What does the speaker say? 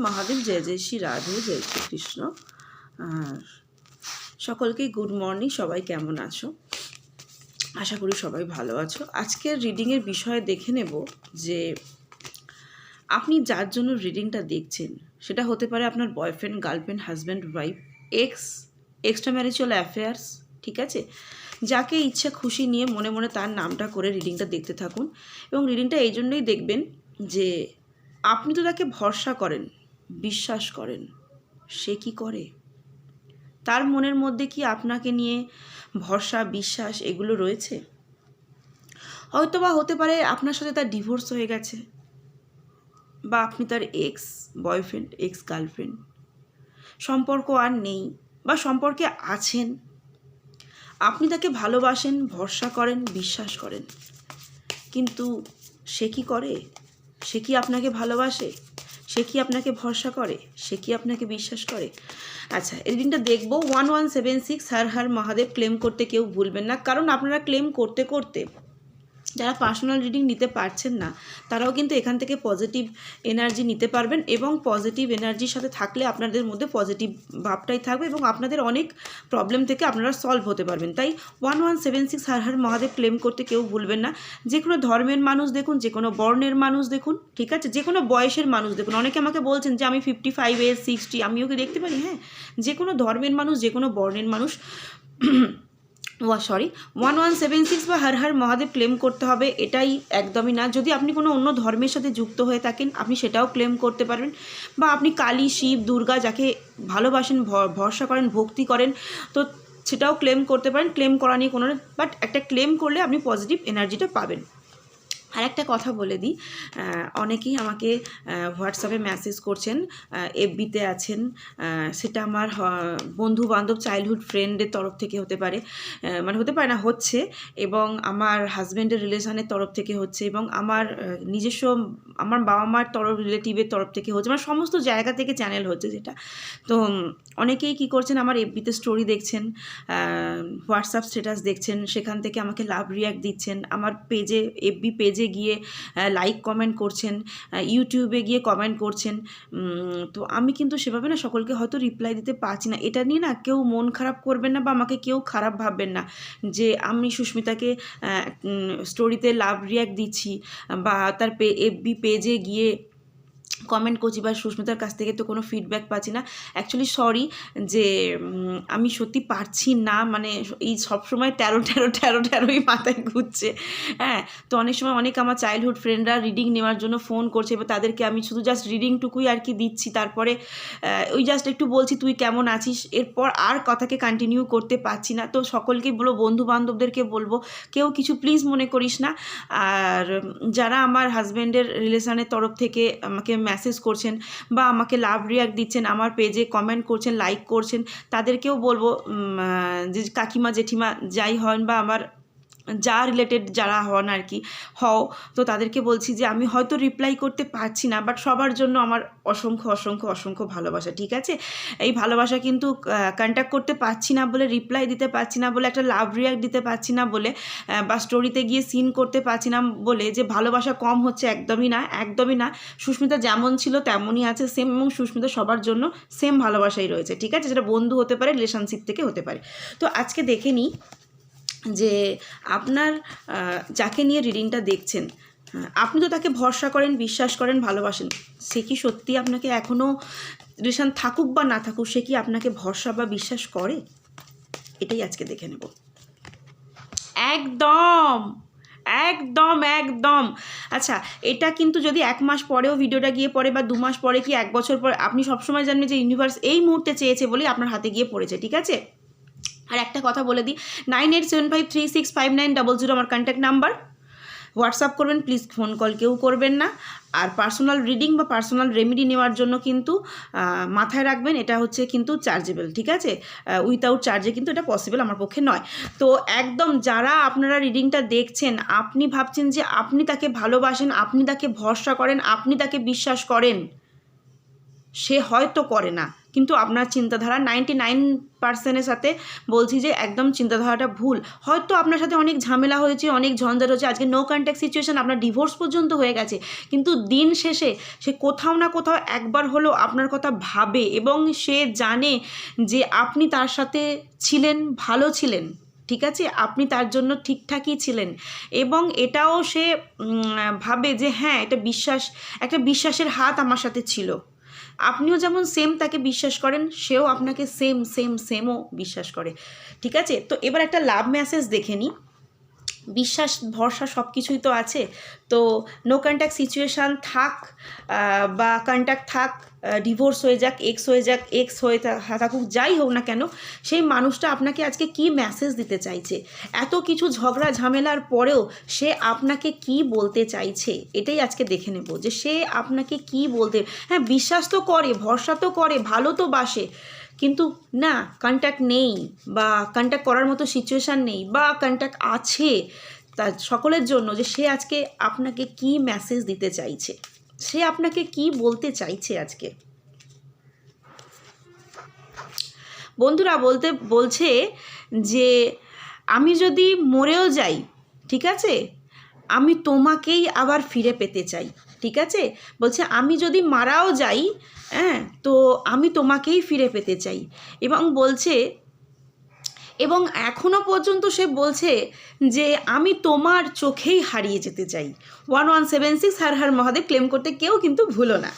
মহাদেব, জয় জয় শ্রী রাধে, জয় শ্রী কৃষ্ণ। সকলকে good morning. সবাই কেমন আছো? আশা করি সবাই ভালো আছো। আজকের রিডিংয়ের বিষয়ে দেখে নেব যে আপনি যার জন্য রিডিংটা দেখছেন সেটা হতে পারে আপনার boyfriend, girlfriend, husband, wife, extra marital affairs, ঠিক আছে? যাকে ইচ্ছা খুশি নিয়ে মনে মনে তার নামটা করে রিডিংটা দেখতে থাকুন। এবং রিডিংটা এই জন্যই দেখবেন যে আপনি তো তাকে ভরসা করেন, বিশ্বাস করেন, সে কি করে? তার মনের মধ্যে কি আপনাকে নিয়ে ভরসা, বিশ্বাস এগুলো রয়েছে? হয়তো বা হতে পারে আপনার সাথে তার ডিভোর্স হয়ে গেছে, বা আপনি তার এক্স বয়ফ্রেন্ড, এক্স গার্লফ্রেন্ড, সম্পর্ক আর নেই, বা সম্পর্কে আছেন। আপনি তাকে ভালোবাসেন, ভরসা করেন, বিশ্বাস করেন, কিন্তু সে কি করে? সে কি আপনাকে ভালোবাসে? সে কি আপনাকে ভরসা করে? সে কি আপনাকে বিশ্বাস করে? আচ্ছা, এই রিডিংটা দেখবো। 1176 হর হর মহাদেব ক্লেম করতে কেউ ভুলবেন না, কারণ আপনারা ক্লেম করতে করতে যারা পার্সোনাল রিডিং নিতে পারছেন না তারাও কিন্তু এখান থেকে পজিটিভ এনার্জি নিতে পারবেন, এবং পজিটিভ এনার্জির সাথে থাকলে আপনাদের মধ্যে পজিটিভ ভাবটাই থাকবে এবং আপনাদের অনেক প্রবলেম থেকে আপনারা সলভ হতে পারবেন। তাই 1176 হর হর মহাদেব ক্লেম করতে কেউ ভুলবেন না। যে কোনো ধর্মের মানুষ দেখুন, যে কোনো বর্ণের মানুষ দেখুন, ঠিক আছে? যে কোনো বয়সের মানুষ দেখুন। অনেকে আমাকে বলছেন যে আমি 55 এজ, 60, আমিও কি দেখতে পারি? হ্যাঁ, যে কোনো ধর্মের মানুষ, যে কোনো বর্ণের মানুষ 1176 বা হর হর মহাদেব ক্লেম করতে হবে এটাই একদমই না। যদি আপনি কোনো অন্য ধর্মের সাথে যুক্ত হয়ে থাকেন আপনি সেটাও ক্লেম করতে পারবেন, বা আপনি কালী, শিব, দুর্গা যাকে ভালোবাসেন, ভরসা করেন, ভক্তি করেন, তো সেটাও ক্লেম করতে পারেন। ক্লেম করা নিয়ে কোনো, বাট একটা ক্লেম করলে আপনি পজিটিভ এনার্জিটা পাবেন। আর একটা কথা বলে দিই, অনেকেই আমাকে হোয়াটসঅ্যাপে মেসেজ করছেন, এফবিতে আছেন, সেটা আমার বন্ধু বান্ধব, চাইল্ডহুড ফ্রেন্ডের তরফ থেকে হতে পারে, মানে হতে পারে না, হচ্ছে, এবং আমার হাজব্যান্ডের রিলেশনের তরফ থেকে হচ্ছে, এবং আমার নিজস্ব আমার বাবা মার রিলেটিভের তরফ থেকে হচ্ছে, মানে সমস্ত জায়গা থেকে চ্যানেল হচ্ছে যেটা। তো অনেকেই কী করছেন, আমার এফবিতে স্টোরি দেখছেন, হোয়াটসঅ্যাপ স্ট্যাটাস দেখছেন, সেখান থেকে আমাকে লাভ রিয়াক্ট দিচ্ছেন, আমার পেজে, এফবি পেজে গিয়ে লাইক কমেন্ট করছেন, ইউটিউবে গিয়ে কমেন্ট করছেন। তো আমি কিন্তু সেভাবে না সকলকে হয়তো রিপ্লাই দিতে পারছি না। এটা নিয়ে না কেউ মন খারাপ করবেন না, বা আমাকে কেউ খারাপ ভাববেন না যে আমি সুস্মিতাকে স্টোরিতে লাভ রিয়াক্ট দিচ্ছি, বা তার এফবি পেজে গিয়ে কমেন্ট করছি, বা সুস্মিতার কাছ থেকে তো কোনো ফিডব্যাক পাচ্ছি না। অ্যাকচুয়ালি সরি যে আমি সত্যি পারছি না, মানে এই সবসময় 13 মাথায় ঘুরছে। হ্যাঁ, তো অনেক সময় অনেক আমার চাইল্ডহুড ফ্রেন্ডরা রিডিং নেওয়ার জন্য ফোন করছে, এবার তাদেরকে আমি শুধু জাস্ট রিডিংটুকুই আর কি দিচ্ছি, তারপরে ওই জাস্ট একটু বলছি তুই কেমন আছিস, এরপর আর কথাকে কন্টিনিউ করতে পারছি না। তো সকলকে বলবো, বন্ধু বান্ধবদেরকে বলবো, কেউ কিছু প্লিজ মনে করিস না। আর যারা আমার হাজব্যান্ডের রিলেশনের তরফ থেকে আমাকে মেসেজ করছেন বা আমাকে লাভ রিয়াক্ট দিচ্ছেন, আমার পেজে কমেন্ট করছেন, লাইক করছেন, তাদেরকেও বলবো যে কাকিমা, জেঠিমা যাই হন, বা আমার যা রিলেটেড যারা হন আর কি, হও, তো তাদেরকে বলছি যে আমি হয়তো রিপ্লাই করতে পারছি না, বাট সবার জন্য আমার অসংখ্য অসংখ্য অসংখ্য ভালোবাসা, ঠিক আছে? এই ভালোবাসা কিন্তু কন্ট্যাক্ট করতে পারছি না বলে, রিপ্লাই দিতে পারছি না বলে, একটা লাভ রিয়াক্ট দিতে পারছি না বলে, বা স্টোরিতে গিয়ে সিন করতে পারছি না বলে যে ভালোবাসা কম হচ্ছে, একদমই না, একদমই না। সুস্মিতা যেমন ছিল তেমনই আছে সেম, এবং সুস্মিতা সবার জন্য সেম ভালোবাসাই রয়েছে, ঠিক আছে? যেটা বন্ধু হতে পারে, রিলেশনশিপ থেকে হতে পারে। তো আজকে দেখে নিই যে আপনার যাকে নিয়ে রিডিংটা দেখছেন, আপনি তো তাকে ভরসা করেন, বিশ্বাস করেন, ভালোবাসেন, সে কি সত্যি আপনাকে এখনও রিলেশন থাকুক বা না থাকুক, সে কি আপনাকে ভরসা বা বিশ্বাস করে? এটাই আজকে দেখে নেব। একদম একদম একদম। আচ্ছা, এটা কিন্তু যদি 1 মাস পরেও ভিডিওটা গিয়ে পড়ে, বা 2 মাস পরে, কি 1 বছর পরে, আপনি সবসময় জানবেন যে ইউনিভার্স এই মুহূর্তে চেয়েছে বলেই আপনার হাতে গিয়ে পড়েছে, ঠিক আছে? আর একটা কথা বলে দিই, 9875365900 আমার কন্ট্যাক্ট নাম্বার। হোয়াটসঅ্যাপ করবেন, প্লিজ ফোন কল কেউ করবেন না। আর পার্সোনাল রিডিং বা পার্সোনাল রেমেডি নেওয়ার জন্য কিন্তু মাথায় রাখবেন, এটা হচ্ছে কিন্তু চার্জেবল, ঠিক আছে? উইথাউট চার্জে কিন্তু এটা পসিবল আমার পক্ষে নয়। তো একদম যারা আপনারা রিডিংটা দেখছেন, আপনি ভাবছেন যে আপনি তাকে ভালোবাসেন, আপনি তাকে ভরসা করেন, আপনি তাকে বিশ্বাস করেন, সে হয়তো করে না, কিন্তু আপনার চিন্তাধারা 99%-এর সাথে বলছি যে একদম চিন্তাধারাটা ভুল। হয়তো আপনার সাথে অনেক ঝামেলা হয়েছে, অনেক ঝঞ্ঝাট হয়েছে, আজকে নো কন্ট্যাক্ট সিচুয়েশান, আপনার ডিভোর্স পর্যন্ত হয়ে গেছে, কিন্তু দিন শেষে সে কোথাও না কোথাও একবার হলেও আপনার কথা ভাবে এবং সে জানে যে আপনি তার সাথে ছিলেন, ভালো ছিলেন, ঠিক আছে, আপনি তার জন্য ঠিকঠাকই ছিলেন, এবং এটাও সে ভাবে যে হ্যাঁ এটা একটা বিশ্বাসের হাত আমার সাথে ছিল। আপনিও যেমন সেম তাকে বিশ্বাস করেন, সেও আপনাকে সেমও বিশ্বাস করে, ঠিক আছে। তো এবার একটা লাভ মেসেজ দেখে নিই। বিশ্বাস ভরসা সব কিছুই তো আছে। তো নো কন্ট্যাক্ট সিচুয়েশান থাক বা কন্ট্যাক্ট থাক, ডিভোর্স হয়ে যাক, এক্স হয়ে থাকুক, যাই হোক না কেন, সেই মানুষটা আপনাকে আজকে কি মেসেজ দিতে চাইছে, এত কিছু ঝগড়া ঝামেলার পরেও সে আপনাকে কি বলতে চাইছে, এটাই আজকে দেখে নেব যে সে আপনাকে কি বলতে। হ্যাঁ, বিশ্বাস তো করে, ভরসা তো করে, ভালো তো বাসে, কিন্তু না কন্ট্যাক্ট নেই বা কন্ট্যাক্ট করার মতো সিচুয়েশান নেই, বা কন্ট্যাক্ট আছে তার সকলের জন্য, যে সে আজকে আপনাকে কি মেসেজ দিতে চাইছে, সে আপনাকে কি বলতে চাইছে আজকে। বন্ধুরা বলছে যে আমি যদি মরেও যাই, ঠিক আছে, আমি তোমাকেই আবার ফিরে পেতে চাই, ঠিক আছে। বলছে আমি যদি মারাও যাই, হ্যাঁ, তো আমি তোমাকেই ফিরে পেতে চাই, এবং বলছে, এবং এখনও পর্যন্ত সে বলছে যে আমি তোমার চোখেই হারিয়ে যেতে চাই। 1176 হর হর মহাদেব ক্লেম করতে কেউ কিন্তু ভুলো না।